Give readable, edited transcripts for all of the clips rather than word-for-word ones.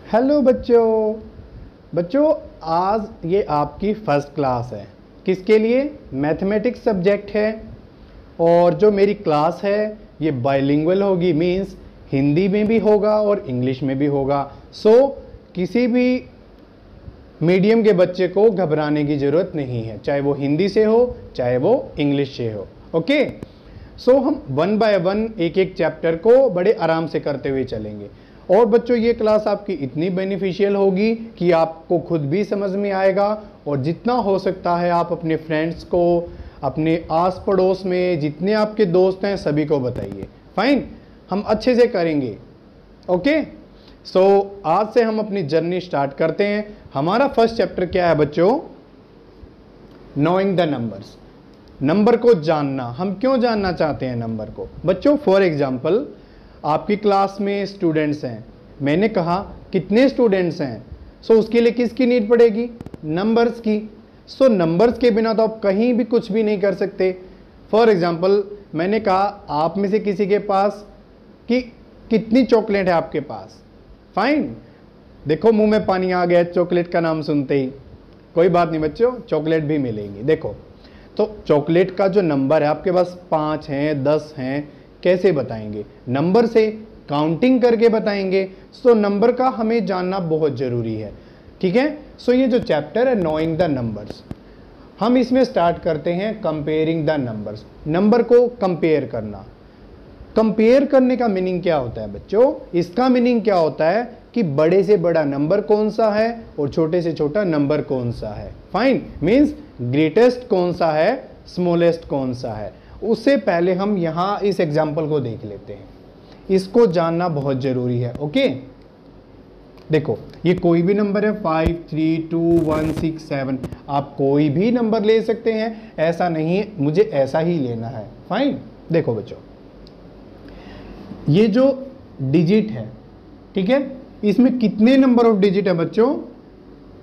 Hello बच्चों। बच्चों आज ये आपकी फर्स्ट क्लास है। किसके लिए? मैथमेटिक्स सब्जेक्ट है। और जो मेरी क्लास है ये बाइलिंगुअल होगी, मींस हिंदी में भी होगा और इंग्लिश में भी होगा। सो किसी भी मीडियम के बच्चे को घबराने की ज़रूरत नहीं है, चाहे वो हिंदी से हो चाहे वो इंग्लिश से हो। ओके, सो हम वन बाय वन एक एक चैप्टर को बड़े आराम से करते हुए चलेंगे। और बच्चों ये क्लास आपकी इतनी बेनिफिशियल होगी कि आपको खुद भी समझ में आएगा, और जितना हो सकता है आप अपने फ्रेंड्स को, अपने आस पड़ोस में जितने आपके दोस्त हैं सभी को बताइए। फाइन, हम अच्छे से करेंगे। ओके, सो आज से हम अपनी जर्नी स्टार्ट करते हैं। हमारा फर्स्ट चैप्टर क्या है बच्चों? Knowing the numbers. नंबर को जानना। हम क्यों जानना चाहते हैं नंबर को? बच्चों फॉर एग्जाम्पल आपकी क्लास में स्टूडेंट्स हैं, मैंने कहा कितने स्टूडेंट्स हैं, सो उसके लिए किसकी नीड पड़ेगी? नंबर्स की। सो नंबर्स के बिना तो आप कहीं भी कुछ भी नहीं कर सकते। फॉर एग्जाम्पल मैंने कहा आप में से किसी के पास कि कितनी चॉकलेट है आपके पास। फाइन, देखो मुंह में पानी आ गया चॉकलेट का नाम सुनते ही। कोई बात नहीं बच्चों, चॉकलेट भी मिलेंगी। देखो तो चॉकलेट का जो नंबर है आपके पास 5 हैं 10 हैं, कैसे बताएंगे? नंबर से, काउंटिंग करके बताएंगे। सो नंबर का हमें जानना बहुत ज़रूरी है। ठीक है, सो ये जो चैप्टर है नोइंग द नंबर्स, हम इसमें स्टार्ट करते हैं कंपेयरिंग द नंबर्स। नंबर को कंपेयर करना। कंपेयर करने का मीनिंग क्या होता है बच्चों? इसका मीनिंग क्या होता है कि बड़े से बड़ा नंबर कौन सा है और छोटे से छोटा नंबर कौन सा है। फाइन, मीन्स ग्रेटेस्ट कौन सा है, स्मॉलेस्ट कौन सा है। उससे पहले हम यहाँ इस एग्जाम्पल को देख लेते हैं। इसको जानना बहुत ज़रूरी है। ओके, देखो ये कोई भी नंबर है 5 3 2 1 6 7, आप कोई भी नंबर ले सकते हैं, ऐसा नहीं है मुझे ऐसा ही लेना है। फाइन, देखो बच्चों ये जो डिजिट है, ठीक है, इसमें कितने नंबर ऑफ डिजिट है बच्चों?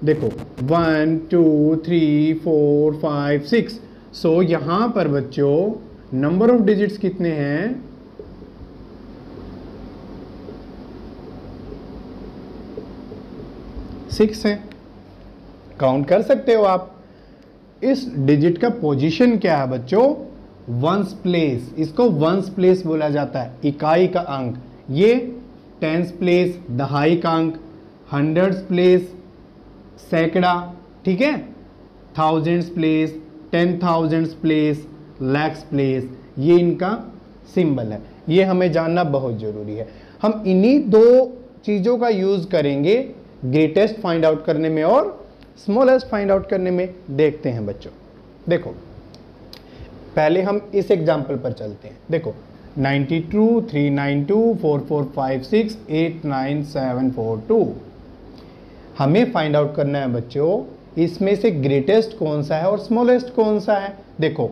देखो 1 2 3 4 5 6। सो यहां पर बच्चों नंबर ऑफ डिजिट्स कितने हैं? 6 है। काउंट कर सकते हो आप। इस डिजिट का पोजीशन क्या है बच्चों? Ones place. इसको वंस प्लेस बोला जाता है, इकाई का अंक। ये टेंस प्लेस, दहाई का अंक, हंड्रेड्स प्लेस, सैकड़ा, ठीक है, thousands place, 10,000 place, lakhs place, ये इनका सिंबल है। ये हमें जानना बहुत ज़रूरी है। हम इन्हीं दो चीज़ों का यूज़ करेंगे ग्रेटेस्ट फाइंड आउट करने में और स्मॉलेस्ट फाइंड आउट करने में। देखते हैं बच्चों, देखो पहले हम इस एग्जाम्पल पर चलते हैं। देखो 92 392 4456 89742। हमें फाइंड आउट करना है बच्चों इसमें से ग्रेटेस्ट कौन सा है और स्मॉलेस्ट कौन सा है। देखो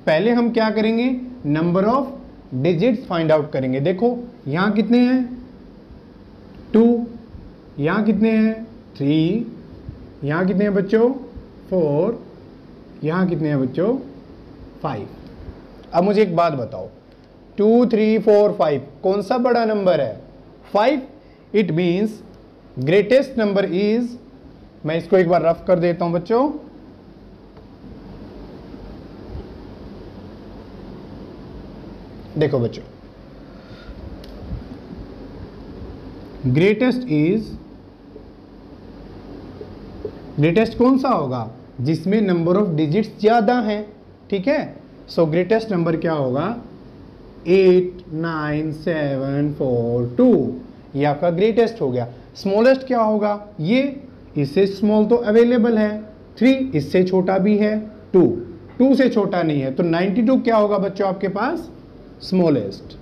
पहले हम क्या करेंगे? Number of digits find out करेंगे। देखो यहाँ कितने हैं? 2, यहाँ कितने हैं? 3, यहाँ कितने हैं बच्चों? 4, यहाँ कितने हैं बच्चों? 5। अब मुझे एक बात बताओ, 2 3 4 5 कौन सा बड़ा नंबर है? 5। It means greatest number is, मैं इसको एक बार रफ कर देता हूं बच्चों। देखो बच्चों, ग्रेटेस्ट इज, ग्रेटेस्ट कौन सा होगा? जिसमें नंबर ऑफ डिजिट्स ज्यादा हैं। ठीक है, सो ग्रेटेस्ट नंबर क्या होगा? 89742, ये आपका ग्रेटेस्ट हो गया। स्मॉलेस्ट क्या होगा? ये, इससे स्मॉल तो अवेलेबल है 3, इससे छोटा भी है 2 से छोटा नहीं है, तो 92 क्या होगा बच्चों आपके पास? स्मॉलेस्ट।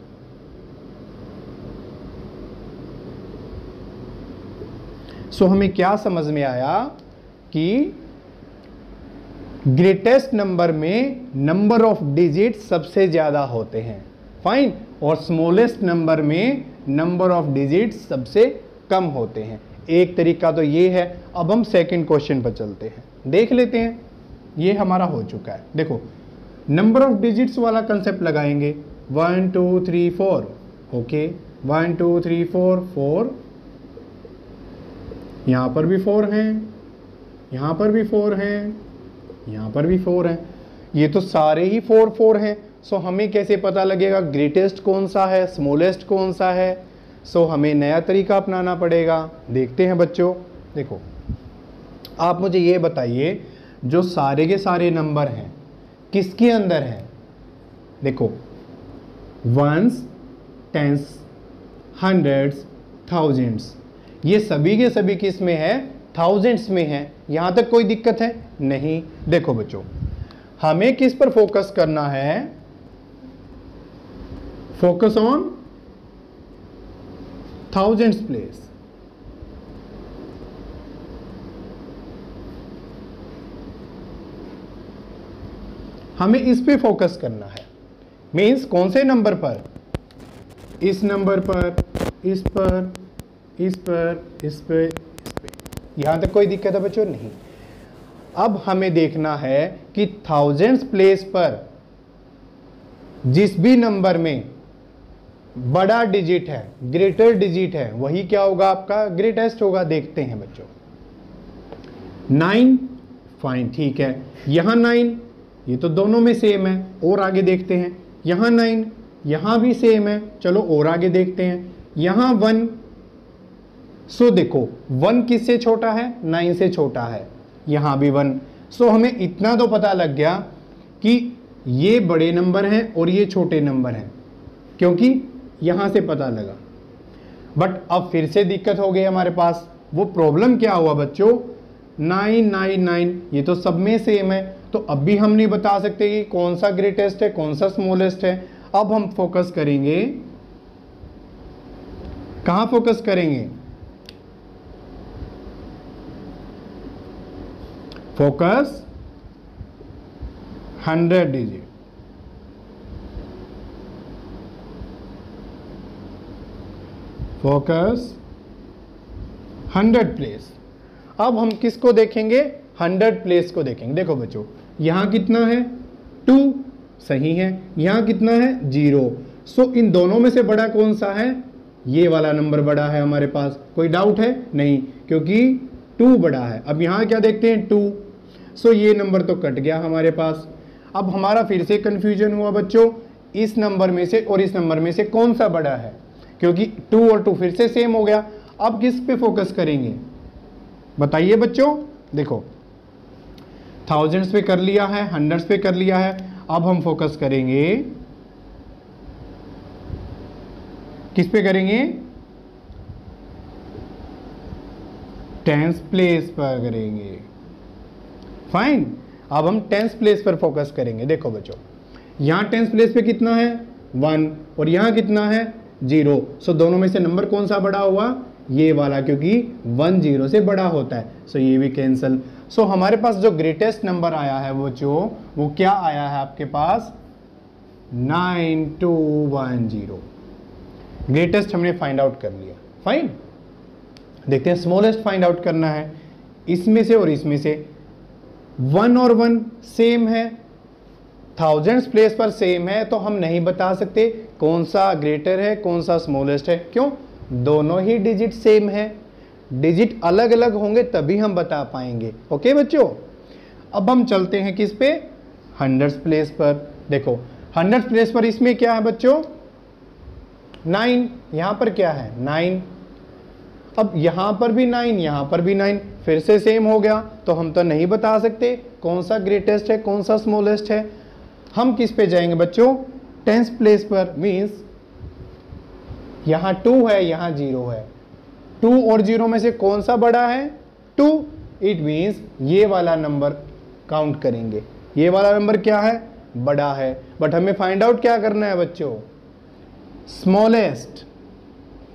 सो हमें क्या समझ में आया कि ग्रेटेस्ट नंबर में नंबर ऑफ डिजिट सबसे ज्यादा होते हैं। फाइन, और स्मॉलेस्ट नंबर में नंबर ऑफ डिजिट सबसे कम होते हैं। एक तरीका तो ये है। अब हम सेकंड क्वेश्चन पर चलते हैं, देख लेते हैं। ये हमारा हो चुका है। देखो नंबर ऑफ डिजिट्स वाला कंसेप्ट लगाएंगे। 1 2 3 4, ओके, 1 2 3 4 4, यहाँ पर भी 4 हैं, यहाँ पर भी 4 हैं, यहाँ पर भी 4 हैं, ये तो सारे ही 4 4 हैं। सो हमें कैसे पता लगेगा ग्रेटेस्ट कौन सा है, स्मॉलेस्ट कौन सा है? सो हमें नया तरीका अपनाना पड़ेगा। देखते हैं बच्चों, देखो आप मुझे ये बताइए, जो सारे के सारे नंबर हैं किसके अंदर हैं? देखो, वंस, टेंस, हंड्रेड्स, थाउजेंड्स, ये सभी के सभी किस में है? थाउजेंड्स में है। यहाँ तक कोई दिक्कत है? नहीं। देखो बच्चों, हमें किस पर फोकस करना है? Focus on thousands place. हमें इस पे फोकस करना है। मीन्स कौन से नंबर पर? इस नंबर पर, इस पर, इस पर, इस पे, इस पे। यहां तक कोई दिक्कत है बच्चों? नहीं। अब हमें देखना है कि थाउजेंड्स प्लेस पर जिस भी नंबर में बड़ा डिजिट है, ग्रेटर डिजिट है, वही क्या होगा? आपका ग्रेटेस्ट होगा। देखते हैं बच्चों, 9, फाइन, ठीक है। यहां 9, ये तो दोनों में सेम है। और आगे देखते हैं, यहां 9, यहां भी सेम है। चलो और आगे देखते हैं, यहां 1। सो देखो 1 किससे छोटा है? 9 से छोटा है। यहां भी 1। सो हमें इतना तो पता लग गया कि ये बड़े नंबर हैं और ये छोटे नंबर हैं, क्योंकि यहां से पता लगा। बट अब फिर से दिक्कत हो गई हमारे पास। वो प्रॉब्लम क्या हुआ बच्चों? 9 9 9, ये तो सब में सेम है। तो अब भी हम नहीं बता सकते कि कौन सा ग्रेटेस्ट है, कौन सा स्मॉलेस्ट है। अब हम फोकस करेंगे, कहां फोकस करेंगे? Focus 100 digit. Focus 100 place. अब हम किसको देखेंगे? 100 प्लेस को देखेंगे। देखो बच्चों, यहां कितना है? 2, सही है। यहां कितना है? 0। सो इन दोनों में से बड़ा कौन सा है? ये वाला नंबर बड़ा है हमारे पास। कोई डाउट है? नहीं, क्योंकि 2 बड़ा है। अब यहां क्या देखते हैं? 2। सो ये नंबर तो कट गया हमारे पास। अब हमारा फिर से कंफ्यूजन हुआ बच्चों, इस नंबर में से और इस नंबर में से कौन सा बड़ा है? क्योंकि 2 और 2 फिर से सेम हो गया। अब किस पे फोकस करेंगे बताइए बच्चों? देखो, थाउजेंड्स पे कर लिया है, हंड्रेड्स पे कर लिया है। अब हम फोकस करेंगे, किस पे करेंगे? टेंस प्लेस पर करेंगे। फाइन। अब हम टेंस प्लेस पर फोकस करेंगे। देखो बच्चों, यहां टेंस प्लेस पे कितना है? 1, और यहां कितना है? 0। सो दोनों में से नंबर कौन सा बड़ा हुआ? ये वाला, क्योंकि 1 0 से बड़ा होता है। सो ये भी कैंसिल। सो हमारे पास जो ग्रेटेस्ट नंबर आया है वो क्या आया है आपके पास? 9210। ग्रेटेस्ट हमने फाइंड आउट कर लिया। फाइन। देखते हैं स्मॉलेस्ट फाइंड आउट करना है। इसमें से और इसमें से 1 और 1 सेम है, थाउजेंड्स प्लेस पर सेम है, तो हम नहीं बता सकते कौन सा ग्रेटर है, कौन सा स्मॉलेस्ट है। क्यों? दोनों ही डिजिट सेम है। डिजिट अलग अलग होंगे तभी हम बता पाएंगे। ओके बच्चों, अब हम चलते हैं किस पे? हंड्रेड्स प्लेस पर। देखो, हंड्रेड्स प्लेस पर इसमें क्या है बच्चों? 9। यहां पर क्या है? 9। अब यहां पर भी 9, यहां पर भी 9, फिर से सेम हो गया। तो हम तो नहीं बता सकते कौन सा ग्रेटेस्ट है, कौन सा स्मॉलेस्ट है। हम किस पे जाएंगे बच्चों? टेंस प्लेस पर। मीन्स यहां 2 है, यहां 0 है। 2 और 0 में से कौन सा बड़ा है? 2। इट मीन्स ये वाला नंबर काउंट करेंगे। ये वाला नंबर क्या है? बड़ा है। बट हमें फाइंड आउट क्या करना है बच्चों? स्मॉलेस्ट,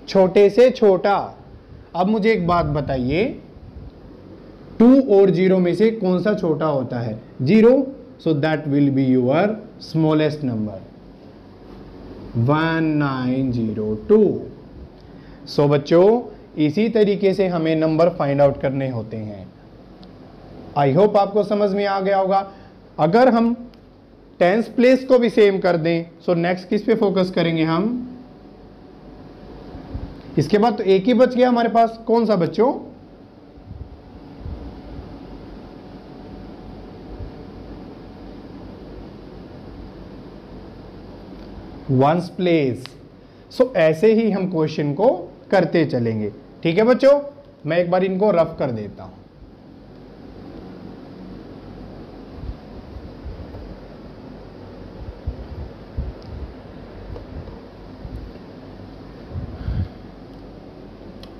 छोटे से छोटा। अब मुझे एक बात बताइए, 2 और 0 में से कौन सा छोटा होता है? 0। So that will be your smallest number, 1902। सो बच्चों, इसी तरीके से हमें नंबर फाइंड आउट करने होते हैं। आई होप आपको समझ में आ गया होगा। अगर हम टेंस प्लेस को भी सेम कर दें, सो नेक्स्ट किस पे फोकस करेंगे हम? इसके बाद तो एक ही बच गया हमारे पास। कौन सा बच्चों? Ones place. सो ऐसे ही हम क्वेश्चन को करते चलेंगे। ठीक है बच्चों, मैं एक बार इनको रफ कर देता हूं।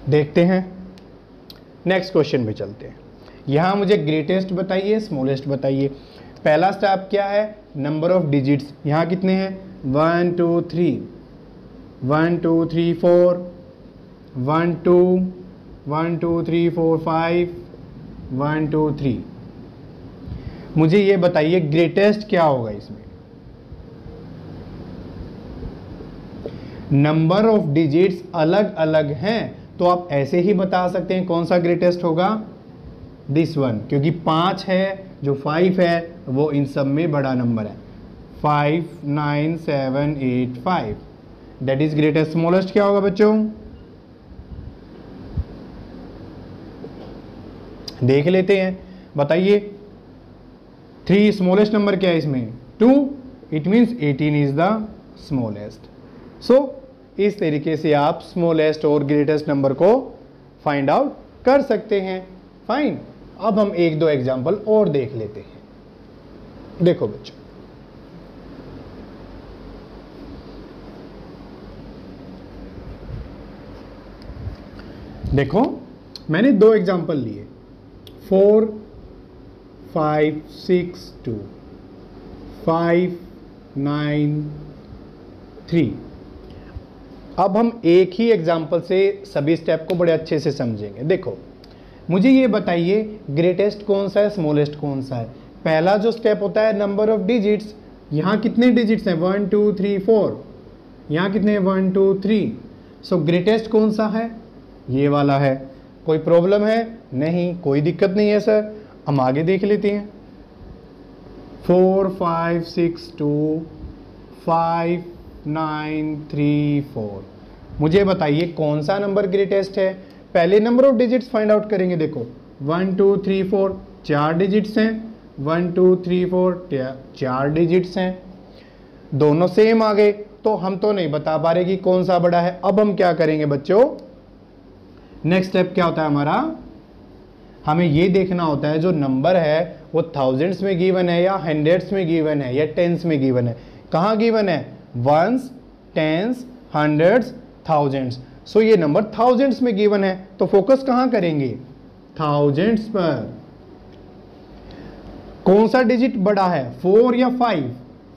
देखते हैं, नेक्स्ट क्वेश्चन पे चलते हैं। यहां मुझे ग्रेटेस्ट बताइए, स्मॉलेस्ट बताइए। पहला स्टेप क्या है, नंबर ऑफ डिजिट्स। यहां कितने हैं, 1 2 3, 1 2 3 4, 1 2 1 2 3 4 5, 1 2 3। मुझे ये बताइए ग्रेटेस्ट क्या होगा इसमें। नंबर ऑफ डिजिट्स अलग अलग हैं, तो आप ऐसे ही बता सकते हैं कौन सा ग्रेटेस्ट होगा, दिस वन, क्योंकि 5 है, जो 5 है वो इन सब में बड़ा नंबर है। 5 9 7 8 5, दैट इज ग्रेटेस्ट। स्मॉलेस्ट क्या होगा बच्चों, देख लेते हैं, बताइए। 3 स्मॉलेस्ट नंबर क्या है इसमें, 2, it means 18 is the smallest. So इस तरीके से आप स्मॉलेस्ट और ग्रेटेस्ट नंबर को फाइंड आउट कर सकते हैं। फाइन, अब हम एक दो एग्जाम्पल और देख लेते हैं। देखो बच्चों, देखो मैंने 2 एग्जाम्पल लिए, 4 5 6 2, 5 9 3। अब हम एक ही एग्जाम्पल से सभी स्टेप को बड़े अच्छे से समझेंगे। देखो मुझे ये बताइए ग्रेटेस्ट कौन सा है, स्मॉलेस्ट कौन सा है। पहला जो स्टेप होता है नंबर ऑफ डिजिट्स, यहाँ कितने डिजिट्स हैं, 1 2 3 4, यहाँ कितने हैं, 1 2 3। सो ग्रेटेस्ट कौन सा है, ये वाला है। कोई प्रॉब्लम है, नहीं, कोई दिक्कत नहीं है सर। हम आगे देख लेते हैं, 4 5 6 2, 5 9 3 4। मुझे बताइए कौन सा नंबर ग्रेटेस्ट है। पहले number of digits find out करेंगे। देखो 1 2 3 4 4 डिजिट्स हैं, 1 2 3 4 4 डिजिट्स हैं, दोनों सेम आ गए, तो हम तो नहीं बता पा रहे कि कौन सा बड़ा है। अब हम क्या करेंगे बच्चों, नेक्स्ट स्टेप क्या होता है हमारा, हमें ये देखना होता है जो नंबर है वो थाउजेंड्स में गिवन है या हंड्रेड्स में गिवन है या टेंस में गिवन है। कहाँ गिवन है, वंस, टेंस, हंड्रेड्स, थाउजेंड्स। सो ये नंबर थाउजेंड्स में गिवन है, तो फोकस कहाँ करेंगे, थाउजेंड्स पर। कौन सा डिजिट बड़ा है, 4 या 5,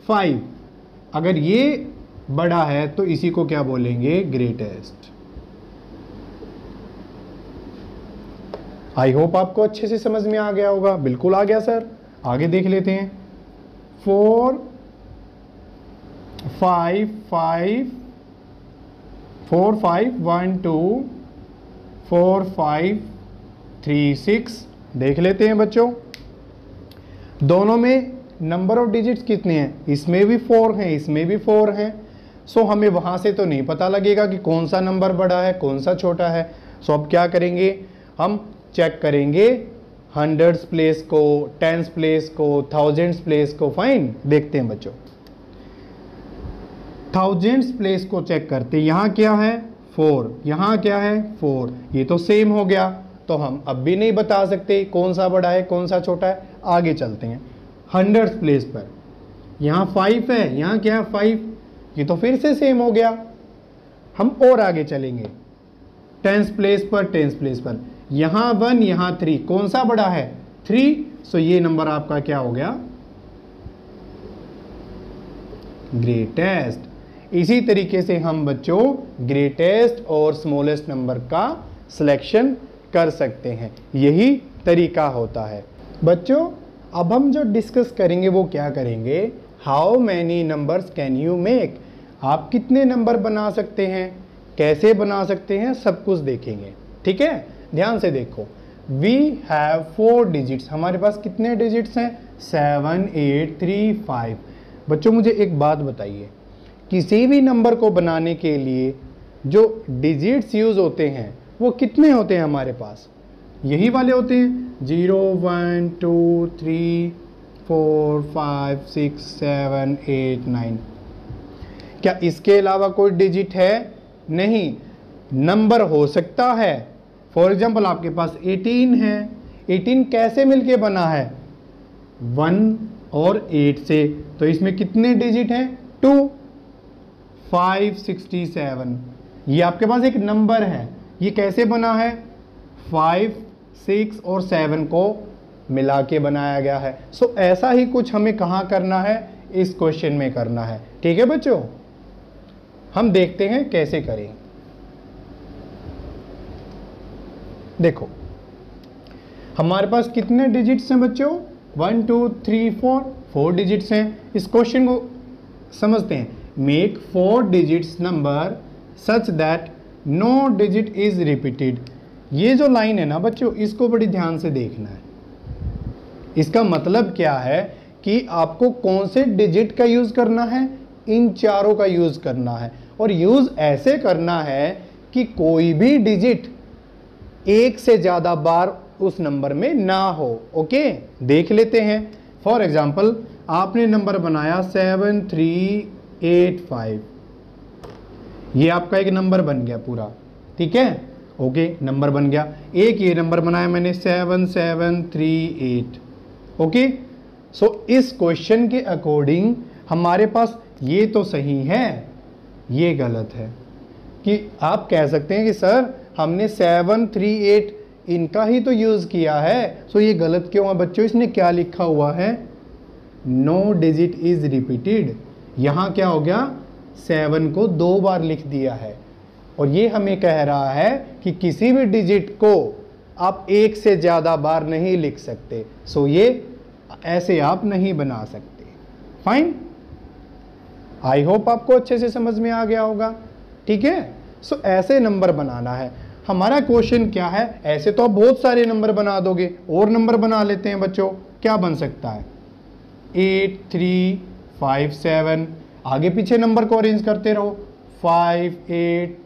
5। अगर ये बड़ा है तो इसी को क्या बोलेंगे, ग्रेटेस्ट। आई होप आपको अच्छे से समझ में आ गया होगा। बिल्कुल आ गया सर। आगे देख लेते हैं, 4 5 5 4 5 1 2 4 5 3 6। देख लेते हैं बच्चों, दोनों में नंबर ऑफ डिजिट्स कितने हैं, इसमें भी 4 हैं, इसमें भी 4 हैं। सो हमें वहां से तो नहीं पता लगेगा कि कौन सा नंबर बड़ा है कौन सा छोटा है। सो अब क्या करेंगे, हम चेक करेंगे हंड्रेड्स प्लेस को, टेंस प्लेस को, थाउजेंड्स प्लेस को। फाइन, देखते हैं बच्चों, थाउजेंड्स प्लेस को चेक करते हैं। यहाँ क्या है, 4, यहाँ क्या है, 4। ये तो सेम हो गया, तो हम अब भी नहीं बता सकते कौन सा बड़ा है कौन सा छोटा है। आगे चलते हैं, हंड्रेड्स प्लेस पर यहाँ 5 है, यहाँ क्या है, 5। ये तो फिर से सेम हो गया। हम और आगे चलेंगे, टेंस प्लेस पर, टेंस प्लेस पर यहाँ 1, यहाँ 3। कौन सा बड़ा है, 3। सो ये नंबर आपका क्या हो गया, ग्रेटेस्ट। इसी तरीके से हम बच्चों ग्रेटेस्ट और स्मॉलेस्ट नंबर का सिलेक्शन कर सकते हैं। यही तरीका होता है बच्चों। अब हम जो डिस्कस करेंगे वो क्या करेंगे, how many numbers can you make. आप कितने नंबर बना सकते हैं, कैसे बना सकते हैं, सब कुछ देखेंगे। ठीक है, ध्यान से देखो, वी हैव 4 डिजिट्स। हमारे पास कितने डिजिट्स हैं, 7 8 3 5। बच्चों मुझे एक बात बताइए, किसी भी नंबर को बनाने के लिए जो डिजिट्स यूज होते हैं वो कितने होते हैं हमारे पास, यही वाले होते हैं, 0 1 2 3 4 5 6 7 8 9। क्या इसके अलावा कोई डिजिट है? नहीं। नंबर हो सकता है, फॉर एग्जाम्पल आपके पास 18 है। 18 कैसे मिलके बना है? 1 और 8 से। तो इसमें कितने डिजिट हैं? 2। 567। ये आपके पास एक नंबर है। ये कैसे बना है? 5, 6 और 7 को मिला के बनाया गया है। सो ऐसा ही कुछ हमें कहाँ करना है? इस क्वेश्चन में करना है। ठीक है बच्चों, हम देखते हैं कैसे करें। देखो हमारे पास कितने डिजिट्स हैं बच्चों? 1 2 3 4 डिजिट्स हैं। इस क्वेश्चन को समझते हैं। Make 4 digits number such that no digit is repeated. ये जो लाइन है ना बच्चों, इसको बड़ी ध्यान से देखना है। इसका मतलब क्या है कि आपको कौन से डिजिट का यूज करना है? इन चारों का यूज करना है। और यूज ऐसे करना है कि कोई भी डिजिट एक से ज्यादा बार उस नंबर में ना हो। ओके, देख लेते हैं। फॉर एग्जाम्पल आपने नंबर बनाया 7385। ये आपका एक नंबर बन गया पूरा। ठीक है, ओके, नंबर बन गया। एक ये नंबर बनाया मैंने 7738। ओके, सो इस क्वेश्चन के अकॉर्डिंग हमारे पास ये तो सही है, ये गलत है। कि आप कह सकते हैं कि सर हमने 738 इनका ही तो यूज किया है, सो ये गलत क्यों है बच्चों? इसने क्या लिखा हुआ है? No digit is repeated. यहां क्या हो गया? 7 को 2 बार लिख दिया है। और ये हमें कह रहा है कि किसी भी डिजिट को आप एक से ज्यादा बार नहीं लिख सकते। सो ये ऐसे आप नहीं बना सकते। फाइन, आई होप आपको अच्छे से समझ में आ गया होगा। ठीक है, सो ऐसे नंबर बनाना है। हमारा क्वेश्चन क्या है? ऐसे तो आप बहुत सारे नंबर बना दोगे, और नंबर बना लेते हैं बच्चों। क्या बन सकता है? 8 3 5 7। आगे पीछे नंबर को अरेंज करते रहो। 5 8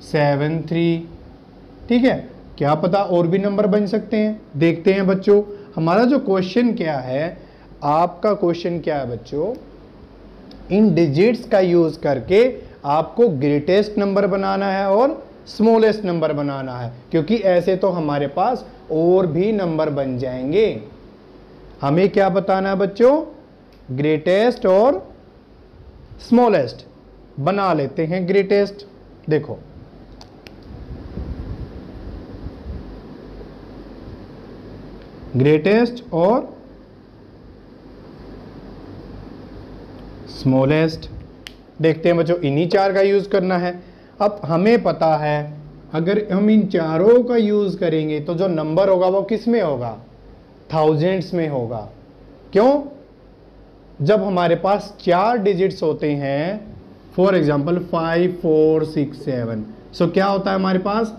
7 3। ठीक है, क्या पता और भी नंबर बन सकते हैं। देखते हैं बच्चों, हमारा जो क्वेश्चन क्या है, आपका क्वेश्चन क्या है बच्चों? इन डिजिट्स का यूज करके आपको ग्रेटेस्ट नंबर बनाना है और स्मॉलेस्ट नंबर बनाना है, क्योंकि ऐसे तो हमारे पास और भी नंबर बन जाएंगे। हमें क्या बताना है बच्चों? ग्रेटेस्ट और स्मॉलेस्ट। बना लेते हैं ग्रेटेस्ट। देखो ग्रेटेस्ट और स्मॉलेस्ट। देखते हैं बच्चों, इन्हीं चार का यूज करना है। अब हमें पता है अगर हम इन चारों का यूज करेंगे तो जो नंबर होगा वो किस में होगा? थाउजेंड्स में होगा। क्यों? जब हमारे पास 4 डिजिट्स होते हैं, फॉर एग्जांपल 5 4 6 7, सो क्या होता है हमारे पास?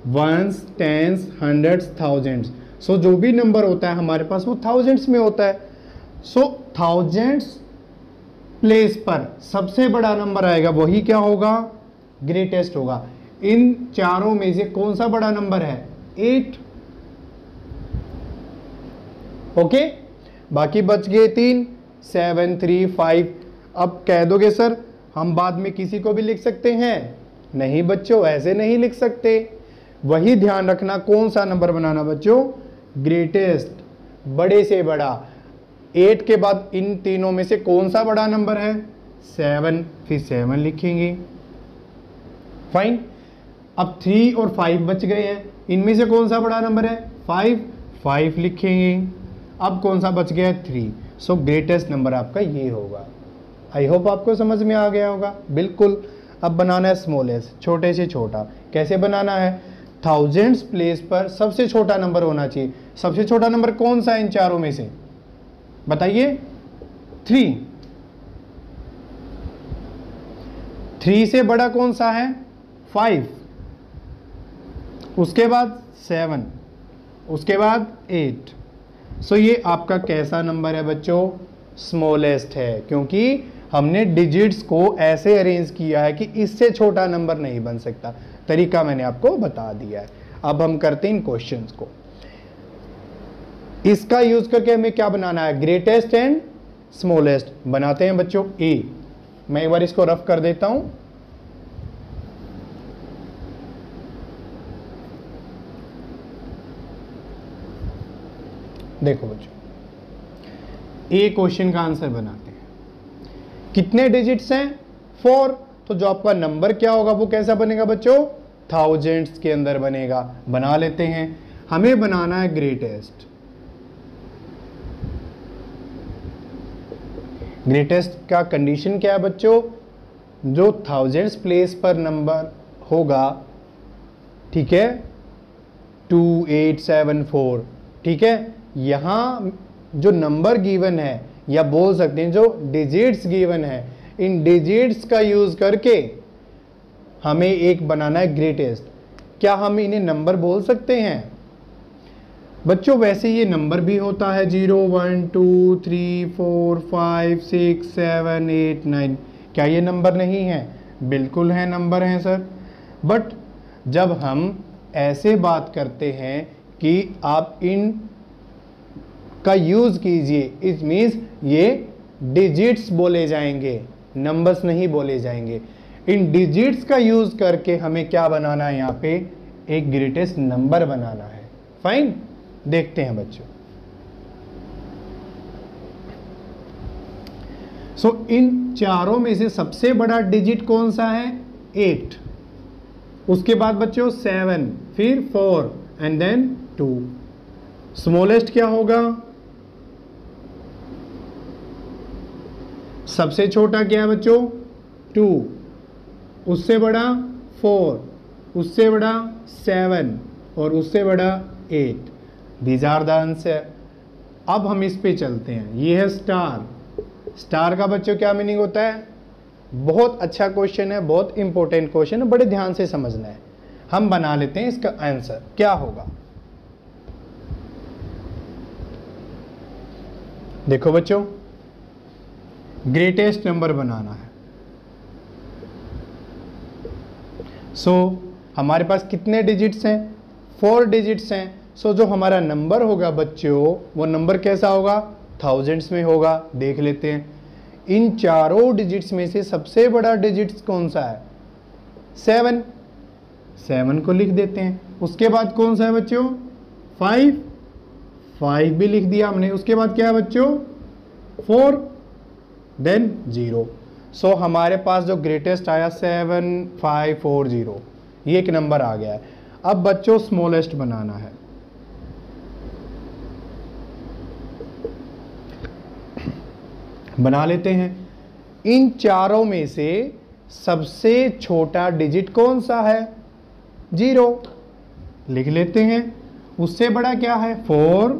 Ones, tens, hundreds, thousands. So जो भी नंबर होता है हमारे पास वो थाउजेंड्स में होता है। सो थाउजेंड्स प्लेस पर सबसे बड़ा नंबर आएगा, वही क्या होगा? ग्रेटेस्ट होगा। इन चारों में से कौन सा बड़ा नंबर है? 8। ओके, बाकी बच गए 3 7 3 5। अब कह दोगे सर हम बाद में किसी को भी लिख सकते हैं? नहीं बच्चों, ऐसे नहीं लिख सकते। वही ध्यान रखना, कौन सा नंबर बनाना बच्चों? ग्रेटेस्ट, बड़े से बड़ा। 8 के बाद इन तीनों में से कौन सा बड़ा नंबर है? 7, फिर 7 लिखेंगे। फाइन। अब 3 और 5 बच गए हैं, इनमें से कौन सा बड़ा नंबर है? 5 लिखेंगे। अब कौन सा बच गया है? 3। सो ग्रेटेस्ट नंबर आपका ये होगा। आई होप आपको समझ में आ गया होगा। बिल्कुल। अब बनाना है स्मॉलेस्ट, छोटे से छोटा। कैसे बनाना है? थाउजेंड्स प्लेस पर सबसे छोटा नंबर होना चाहिए। सबसे छोटा नंबर कौन सा है इन चारों में से? बताइए। 3। 3 से बड़ा कौन सा है? 5। उसके बाद 7, उसके बाद 8। सो ये आपका कैसा नंबर है बच्चों? स्मॉलेस्ट है, क्योंकि हमने डिजिट्स को ऐसे अरेंज किया है कि इससे छोटा नंबर नहीं बन सकता। तरीका मैंने आपको बता दिया है। अब हम करते हैं इन क्वेश्चंस को। इसका यूज करके हमें क्या बनाना है? ग्रेटेस्ट एंड स्मॉलेस्ट बनाते हैं बच्चों। ए मैं एक बार इसको रफ कर देता हूं। देखो बच्चों, ए क्वेश्चन का आंसर बनाते हैं। कितने डिजिट्स हैं? 4। तो जो आपका नंबर क्या होगा वो कैसा बनेगा बच्चों? थाउजेंड्स के अंदर बनेगा। बना लेते हैं। हमें बनाना है ग्रेटेस्ट। ग्रेटेस्ट का कंडीशन क्या है बच्चों? जो थाउजेंड्स प्लेस पर नंबर होगा, ठीक है, 2874, ठीक है। यहाँ जो नंबर गिवन है, या बोल सकते हैं जो डिजिट्स गिवन है, इन डिजिट्स का यूज करके हमें एक बनाना है ग्रेटेस्ट। क्या हम इन्हें नंबर बोल सकते हैं बच्चों? वैसे ये नंबर भी होता है 0 1 2 3 4 5 6 7 8 9। क्या ये नंबर नहीं है? बिल्कुल है, नंबर हैं सर। बट जब हम ऐसे बात करते हैं कि आप इन का यूज कीजिए, इट मीन्स ये डिजिट्स बोले जाएंगे, नंबर्स नहीं बोले जाएंगे। इन डिजिट्स का यूज करके हमें क्या बनाना है? यहाँ पे एक ग्रेटेस्ट नंबर बनाना है। फाइन, देखते हैं बच्चों। सो इन चारों में से सबसे बड़ा डिजिट कौन सा है? 8। उसके बाद बच्चों 7, फिर 4 एंड देन 2। स्मॉलेस्ट क्या होगा? सबसे छोटा क्या है बच्चों? 2। उससे बड़ा 4, उससे बड़ा 7 और उससे बड़ा 8। These are the answer. अब हम इस पे चलते हैं। ये है स्टार। स्टार का बच्चों क्या मीनिंग होता है? बहुत अच्छा क्वेश्चन है, बहुत इंपॉर्टेंट क्वेश्चन है, बड़े ध्यान से समझना है। हम बना लेते हैं इसका आंसर क्या होगा। देखो बच्चों, ग्रेटेस्ट नंबर बनाना है। सो हमारे पास कितने डिजिट्स हैं? 4 डिजिट्स हैं। सो जो हमारा नंबर होगा बच्चों, वो नंबर कैसा होगा? थाउजेंड्स में होगा। देख लेते हैं। इन चारों डिजिट्स में से सबसे बड़ा डिजिट्स कौन सा है? 7। 7 को लिख देते हैं। उसके बाद कौन सा है बच्चों? 5। 5 भी लिख दिया हमने। उसके बाद क्या है बच्चों? 4 देन 0। सो हमारे पास जो ग्रेटेस्ट आया 7540, ये एक नंबर आ गया है। अब बच्चों स्मॉलेस्ट बनाना है। बना लेते हैं। इन चारों में से सबसे छोटा डिजिट कौन सा है? 0। लिख लेते हैं। उससे बड़ा क्या है? 4।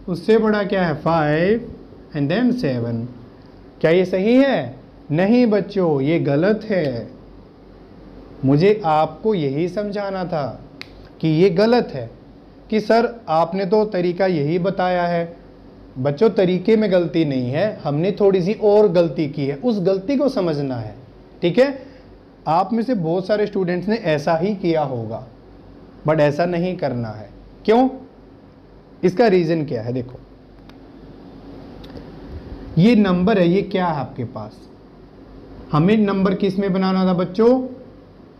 उससे बड़ा क्या है? 5 एंड देन 7। क्या ये सही है? नहीं बच्चों, ये गलत है। मुझे आपको यही समझाना था कि ये गलत है। कि सर आपने तो तरीका यही बताया है। बच्चों तरीके में गलती नहीं है, हमने थोड़ी सी और गलती की है, उस गलती को समझना है। ठीक है, आप में से बहुत सारे स्टूडेंट्स ने ऐसा ही किया होगा, बट ऐसा नहीं करना है। क्यों? इसका रीजन क्या है? देखो, ये नंबर है, ये क्या है आपके पास? हमें नंबर किस में बनाना था बच्चों?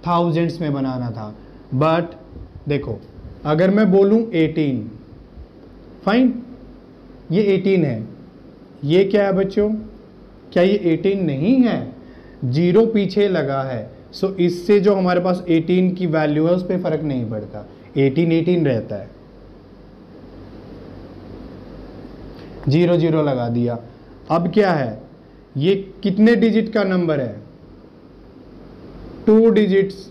थाउजेंड्स में बनाना था। बट देखो, अगर मैं बोलूं 18, फाइन, ये 18 है। ये क्या है बच्चों? क्या ये 18 नहीं है? 0 पीछे लगा है। सो इससे जो हमारे पास 18 की वैल्यू है उस पर फर्क नहीं पड़ता, 18 18 रहता है। 0 0 लगा दिया। अब क्या है? ये कितने डिजिट का नंबर है? 2 डिजिट्स।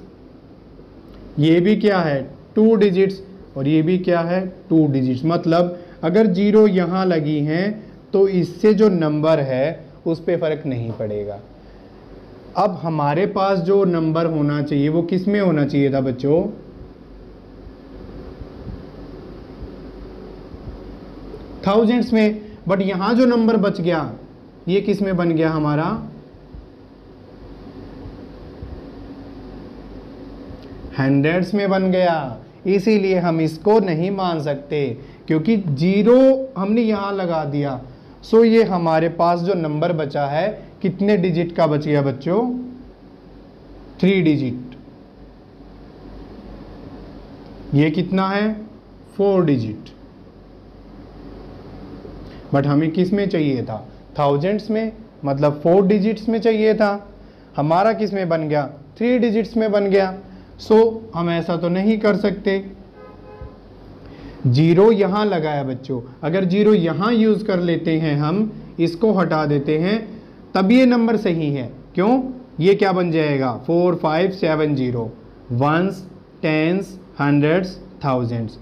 ये भी क्या है? 2 डिजिट्स। और ये भी क्या है? 2 डिजिट्स। मतलब अगर 0 यहाँ लगी हैं तो इससे जो नंबर है उस पर फर्क नहीं पड़ेगा। अब हमारे पास जो नंबर होना चाहिए वो किस में होना चाहिए था बच्चों? थाउजेंड्स में। बट यहां जो नंबर बच गया ये किस में बन गया हमारा? हंड्रेड्स में बन गया। इसीलिए हम इसको नहीं मान सकते, क्योंकि 0 हमने यहां लगा दिया। सो ये हमारे पास जो नंबर बचा है कितने डिजिट का बच गया बच्चों? 3 डिजिट। ये कितना है? 4 डिजिट। बट हमें किस में चाहिए था? थाउजेंड्स में, मतलब 4 डिजिट्स में चाहिए था। हमारा किस में बन गया? 3 डिजिट्स में बन गया। सो हम ऐसा तो नहीं कर सकते। जीरो यहां लगाया बच्चों, अगर जीरो यहां यूज कर लेते हैं, हम इसको हटा देते हैं, तब ये नंबर सही है। क्यों? ये क्या बन जाएगा? 4 5 7 0, वंस, टेंस, हंड्रेड्स, थाउजेंड्स।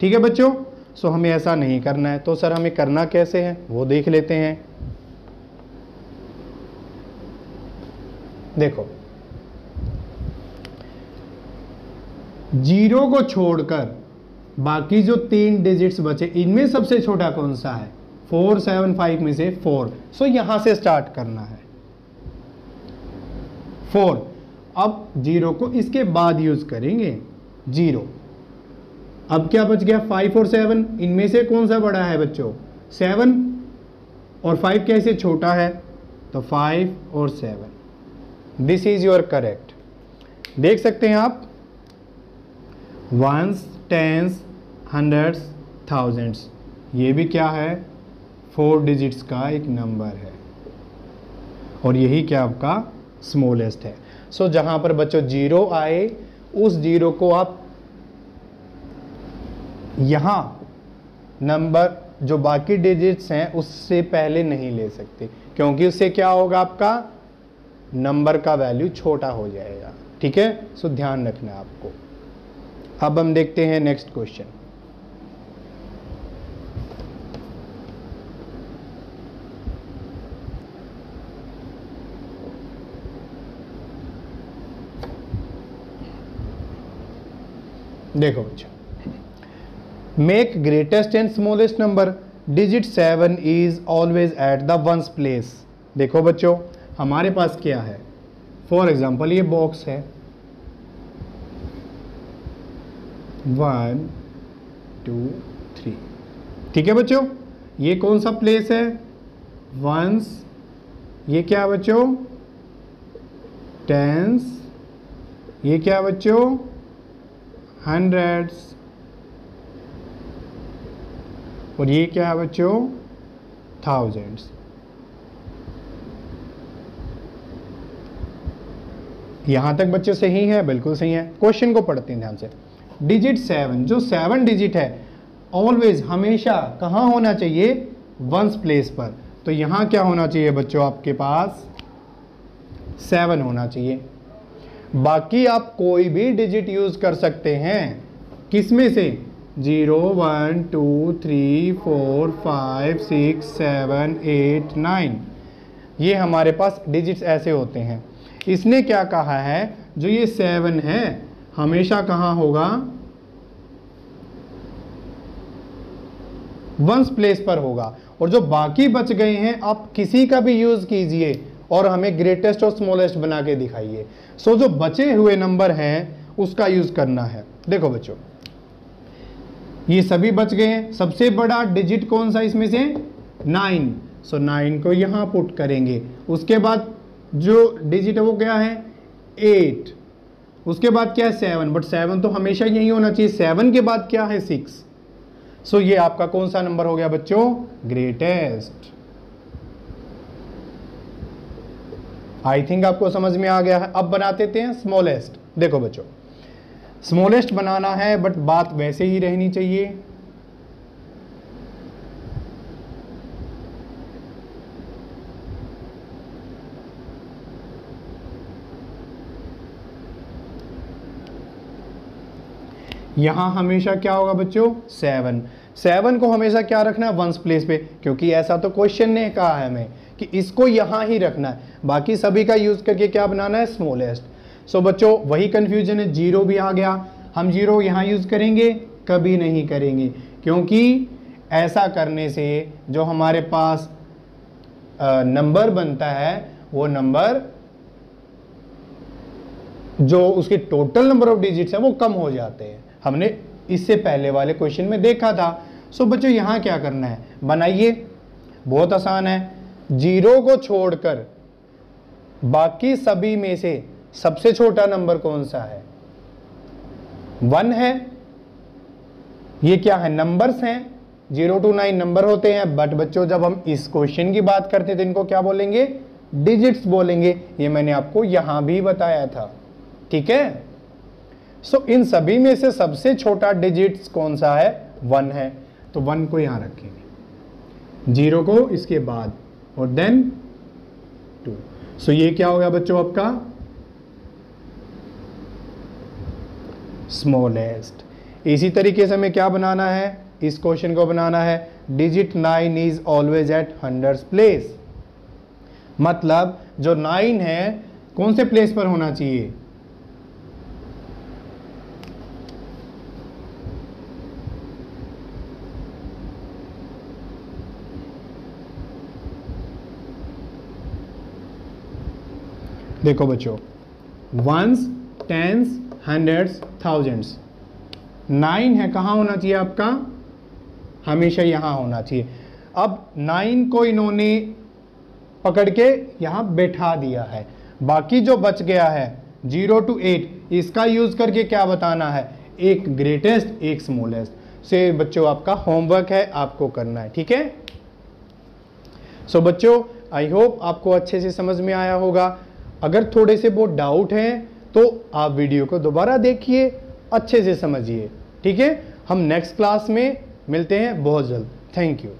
ठीक है बच्चों? सो हमें ऐसा नहीं करना है। तो सर हमें करना कैसे है वो देख लेते हैं। देखो, जीरो को छोड़कर बाकी जो 3 डिजिट्स बचे, इनमें सबसे छोटा कौन सा है? 4 7 5 में से 4। सो यहां से स्टार्ट करना है 4। अब जीरो को इसके बाद यूज करेंगे, 0। अब क्या बच गया? 5 और 7, इनमें से कौन सा बड़ा है बच्चों? 7। और 5 कैसे छोटा है? तो 5 और 7। This is your correct. देख सकते हैं आप, वंस, टेंस, हंड्रेड्स, थाउजेंड्स, ये भी क्या है? 4 डिजिट्स का एक नंबर है। और यही क्या आपका स्मॉलेस्ट है। सो जहां पर बच्चों जीरो आए, उस जीरो को आप यहां नंबर जो बाकी डिजिट्स हैं उससे पहले नहीं ले सकते, क्योंकि उससे क्या होगा? आपका नंबर का वैल्यू छोटा हो जाएगा। ठीक है? सो ध्यान रखना है आपको। अब हम देखते हैं नेक्स्ट क्वेश्चन। देखो बच्चों, make greatest and smallest number, digit 7 is always at the ones place. देखो बच्चों, हमारे पास क्या है? फॉर एग्जाम्पल ये बॉक्स है, 1 2 3। ठीक है बच्चों? ये कौन सा प्लेस है? वंस। ये क्या बच्चों? टेंस। ये क्या बच्चों? हंड्रेड्स। और ये क्या है बच्चों? थाउजेंड्स। यहां तक बच्चों सही है? बिल्कुल सही है। क्वेश्चन को पढ़ते हैं ध्यान से। डिजिट 7, जो 7 डिजिट है, ऑलवेज हमेशा कहां होना चाहिए? वंस प्लेस पर। तो यहां क्या होना चाहिए बच्चों? आपके पास 7 होना चाहिए। बाकी आप कोई भी डिजिट यूज कर सकते हैं। किसमें से? 0 1 2 3 4 5 6 7 8 9। ये हमारे पास डिजिट्स ऐसे होते हैं। इसने क्या कहा है? जो ये 7 है हमेशा कहां होगा? वंस प्लेस पर होगा। और जो बाकी बच गए हैं, आप किसी का भी यूज कीजिए और हमें ग्रेटेस्ट और स्मॉलेस्ट बना के दिखाइए। सो जो बचे हुए नंबर हैं उसका यूज करना है। देखो बच्चों, ये सभी बच गए हैं। सबसे बड़ा डिजिट कौन सा इसमें से? 9। सो 9 को यहां पुट करेंगे। उसके बाद जो डिजिट है वो क्या है? 8। उसके बाद क्या है? 7। बट 7 तो हमेशा यही होना चाहिए। 7 के बाद क्या है? 6। सो ये आपका कौन सा नंबर हो गया बच्चों? ग्रेटेस्ट। आई थिंक आपको समझ में आ गया है। अब बना देते हैं स्मॉलेस्ट। देखो बच्चों, स्मॉलेस्ट बनाना है, बट बात वैसे ही रहनी चाहिए। यहां हमेशा क्या होगा बच्चों? 7। 7 को हमेशा क्या रखना है? वंस प्लेस पे, क्योंकि ऐसा तो क्वेश्चन ने कहा है हमें कि इसको यहां ही रखना है। बाकी सभी का यूज करके क्या बनाना है? स्मॉलेस्ट। सो बच्चों वही कंफ्यूजन है। 0 भी आ गया, हम 0 यहां यूज करेंगे? कभी नहीं करेंगे, क्योंकि ऐसा करने से जो हमारे पास नंबर बनता है वो नंबर, जो उसके टोटल नंबर ऑफ डिजिट्स है वो कम हो जाते हैं। हमने इससे पहले वाले क्वेश्चन में देखा था। सो बच्चों यहां क्या करना है? बनाइए, बहुत आसान है। 0 को छोड़कर बाकी सभी में से सबसे छोटा नंबर कौन सा है? 1 है। ये क्या है? नंबर्स हैं, 0 to 9 नंबर होते हैं, बट बच्चों जब हम इस क्वेश्चन की बात करते हैं तो इनको क्या बोलेंगे? डिजिट्स बोलेंगे। ये मैंने आपको यहां भी बताया था, ठीक है। सो इन सभी में से सबसे छोटा डिजिट्स कौन सा है? 1 है, तो 1 को यहां रखेंगे, 0 को इसके बाद, और देन 2। सो ये क्या हो गया बच्चों आपका? स्मॉलेस्ट। इसी तरीके से हमें क्या बनाना है? इस क्वेश्चन को बनाना है digit 9 is always at 100th place. मतलब जो 9 है कौन से प्लेस पर होना चाहिए? देखो बच्चों, वंस, टेंस, हंड्रेड्स, थाउजेंड्स, 9 है, कहाँ होना चाहिए आपका? हमेशा यहाँ होना चाहिए। अब 9 को इन्होंने पकड़ के यहाँ बैठा दिया है, बाकी जो बच गया है 0 to 8, इसका यूज करके क्या बताना है? एक ग्रेटेस्ट, एक स्मॉलेस्ट। से बच्चों आपका होमवर्क है, आपको करना है, ठीक है। सो बच्चों आई होप आपको अच्छे से समझ में आया होगा। अगर थोड़े से बहुत डाउट हैं तो आप वीडियो को दोबारा देखिए, अच्छे से समझिए, ठीक है। हम नेक्स्ट क्लास में मिलते हैं बहुत जल्द। Thank you.